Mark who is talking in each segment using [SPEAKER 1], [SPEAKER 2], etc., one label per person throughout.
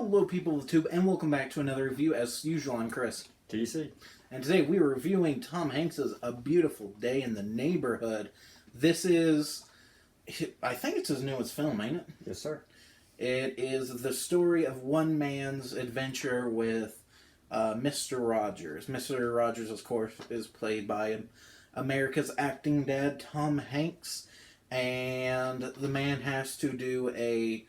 [SPEAKER 1] Hello, people of YouTube, and welcome back to another review. As usual, I'm Chris.
[SPEAKER 2] TC.
[SPEAKER 1] And today we are reviewing Tom Hanks' A Beautiful Day in the Neighborhood. This is, I think it's his newest film, ain't it?
[SPEAKER 2] Yes, sir.
[SPEAKER 1] It is the story of one man's adventure with Mr. Rogers. Mr. Rogers, of course, is played by America's acting dad, Tom Hanks. And the man has to do a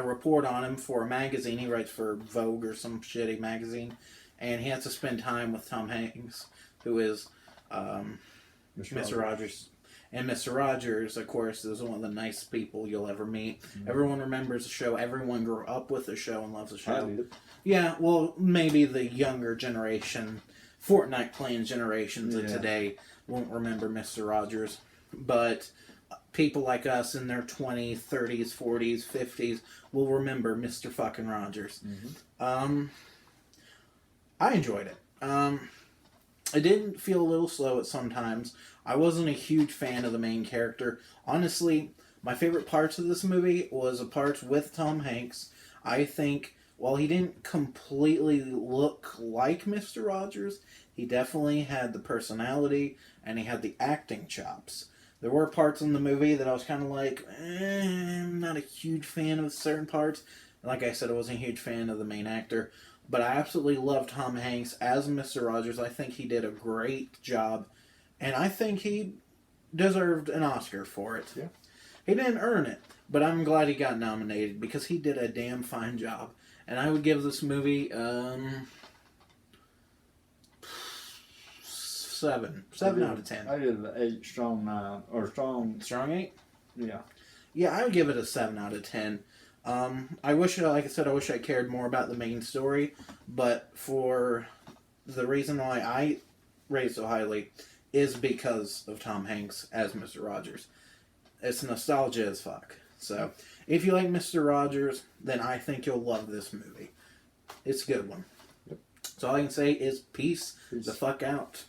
[SPEAKER 1] report on him for a magazine. He writes for Vogue or some shitty magazine, and he has to spend time with Tom Hanks, who is Mr. Rogers. And Mr. Rogers, of course, is one of the nicest people you'll ever meet. Mm-hmm. Everyone remembers the show. Everyone grew up with the show and loves the show.
[SPEAKER 2] I did.
[SPEAKER 1] Yeah, well, maybe the younger generation, Fortnite playing generations of today won't remember Mr. Rogers, but people like us in their 20s, 30s, 40s, 50s will remember Mr. fucking Rogers. Mm-hmm. I enjoyed it. It didn't feel a little slow at sometimes. I wasn't a huge fan of the main character. Honestly, my favorite parts of this movie was the parts with Tom Hanks. I think while he didn't completely look like Mr. Rogers, he definitely had the personality and he had the acting chops. There were parts in the movie that I was kind of like, I'm not a huge fan of certain parts. Like I said, I wasn't a huge fan of the main actor. But I absolutely loved Tom Hanks as Mr. Rogers. I think he did a great job. And I think he deserved an Oscar for it.
[SPEAKER 2] Yeah.
[SPEAKER 1] He didn't earn it, but I'm glad he got nominated because he did a damn fine job. And I would give this movie 7 out of 10.
[SPEAKER 2] I did an 8, strong 9, or strong
[SPEAKER 1] 8.
[SPEAKER 2] Yeah.
[SPEAKER 1] Yeah, I would give it a 7 out of 10. I wish, like I said, I wish I cared more about the main story, but for the reason why I rate so highly is because of Tom Hanks as Mr. Rogers. It's nostalgia as fuck. So, if you like Mr. Rogers, then I think you'll love this movie. It's a good one.
[SPEAKER 2] Yep.
[SPEAKER 1] So all I can say is peace the fuck out.